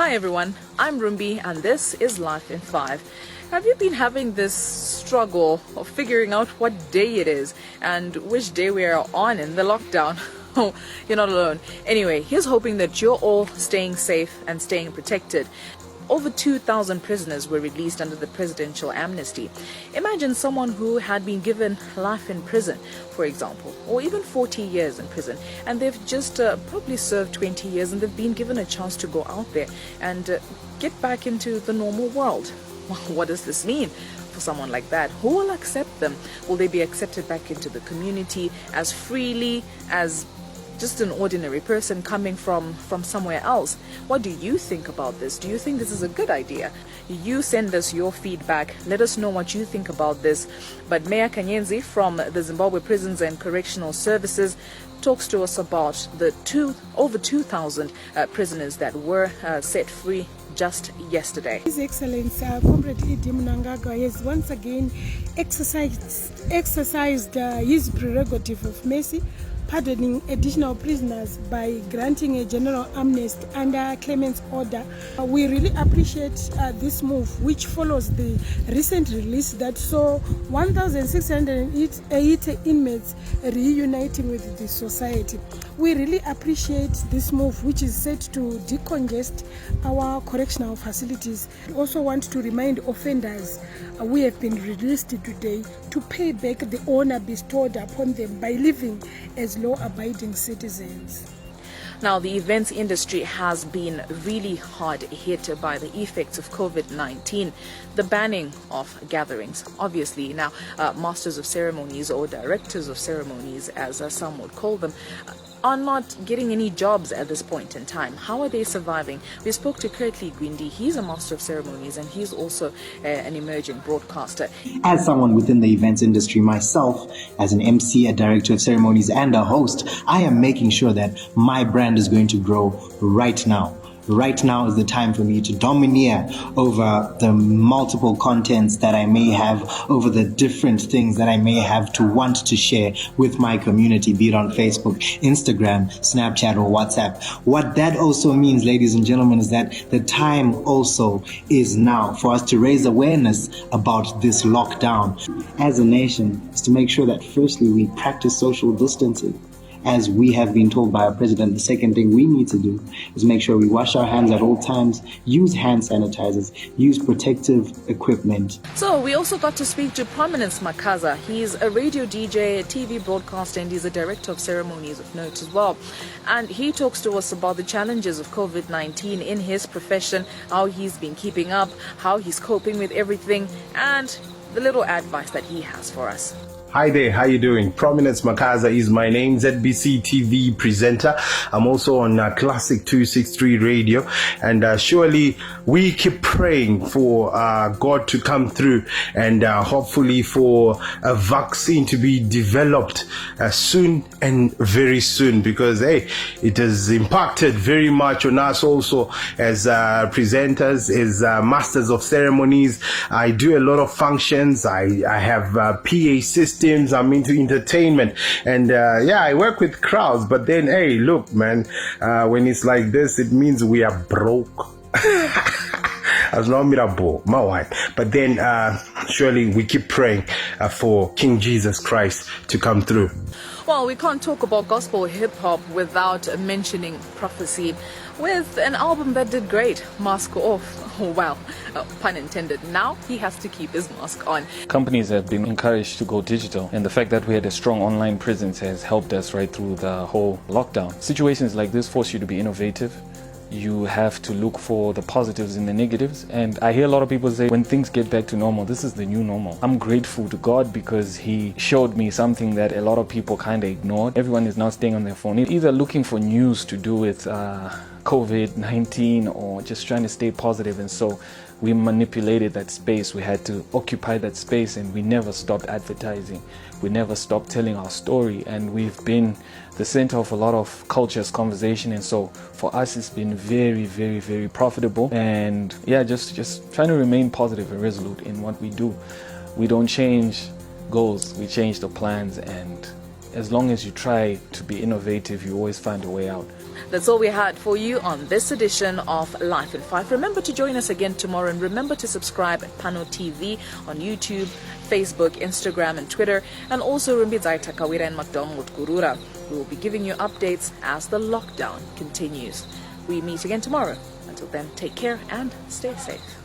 Hi everyone, I'm Rumbi and this is Life in 5. Have you been having this struggle of figuring out what day it is and which day we are on in the lockdown? Oh, you're not alone. Anyway, here's hoping that you're all staying safe and staying protected. Over 2,000 prisoners were released under the Presidential Amnesty. Imagine someone who had been given life in prison, for example, or even 40 years in prison, and they've just probably served 20 years and they've been given a chance to go out there and get back into the normal world. Well, what does this mean for someone like that? Who will accept them? Will they be accepted back into the community as freely as just an ordinary person coming from somewhere else? What do you think about this? Do you think this is a good idea? You send us your feedback. Let us know what you think about this. But Mayor Kanyenzi from the Zimbabwe Prisons and Correctional Services talks to us about the over 2,000 prisoners that were set free just yesterday. His Excellency Comrade Idi Mnangagwa has once again exercised his prerogative of mercy, pardoning additional prisoners by granting a general amnesty under Clement's order. We really appreciate this move, which follows the recent release that saw 1,608 inmates reuniting with the society. We really appreciate this move, which is set to decongest our correctional facilities. We also want to remind offenders we have been released today to pay back the honor bestowed upon them by living as law-abiding citizens. Now, the events industry has been really hard hit by the effects of COVID-19, the banning of gatherings. Obviously, now masters of ceremonies, or directors of ceremonies, as some would call them, are not getting any jobs at this point in time. How are they surviving? We spoke to Curtly Gwindi. He's a master of ceremonies and he's also an emerging broadcaster. As someone within the events industry myself, as an MC, a director of ceremonies and a host, I am making sure that my brand is going to grow right now. Right now is the time for me to domineer over the multiple contents that I may have, over the different things that I may have to want to share with my community, be it on Facebook, Instagram, Snapchat, or WhatsApp. What that also means, ladies and gentlemen, is that the time also is now for us to raise awareness about this lockdown as a nation, is to make sure that firstly we practice social distancing. As we have been told by our president, the second thing we need to do is make sure we wash our hands at all times, use hand sanitizers, use protective equipment. So we also got to speak to Prominence Makaza. He's a radio DJ, a TV broadcaster, and he's a director of ceremonies of note as well. And he talks to us about the challenges of COVID-19 in his profession, how he's been keeping up, how he's coping with everything, and the little advice that he has for us. Hi there, how you doing? Prominence Makaza is my name, ZBC TV presenter. I'm also on Classic 263 Radio, and surely we keep praying for God to come through and hopefully for a vaccine to be developed soon and very soon, because hey, it has impacted very much on us also as presenters, as masters of ceremonies. I do a lot of functions. I have PA systems. I'm into entertainment, and I work with crowds. But then, hey, look, man, when it's like this, it means we are broke. As long as my wife. But then, surely we keep praying for King Jesus Christ to come through. Well, we can't talk about gospel hip-hop without mentioning Prophecy, with an album that did great, Mask Off. Oh, wow, pun intended. Now he has to keep his mask on. Companies have been encouraged to go digital, and the fact that we had a strong online presence has helped us right through the whole lockdown. Situations like this force you to be innovative. You have to look for the positives and the negatives. And I hear a lot of people say, when things get back to normal, this is the new normal. I'm grateful to God because he showed me something that a lot of people kind of ignored. Everyone is now staying on their phone, either looking for news to do with COVID-19 or just trying to stay positive. And so we manipulated that space. We had to occupy that space, and we never stopped advertising. We never stopped telling our story, and we've been the center of a lot of cultures, conversation, and so for us it's been very, very, very profitable. And yeah, just trying to remain positive and resolute in what we do. We don't change goals, we change the plans, and as long as you try to be innovative, you always find a way out. That's all we had for you on this edition of Life in 5. Remember to join us again tomorrow, and remember to subscribe at Pano TV on YouTube, Facebook, Instagram, and Twitter, and also Rumbidzai Takawira and Gurura. We will be giving you updates as the lockdown continues. We meet again tomorrow. Until then, take care and stay safe.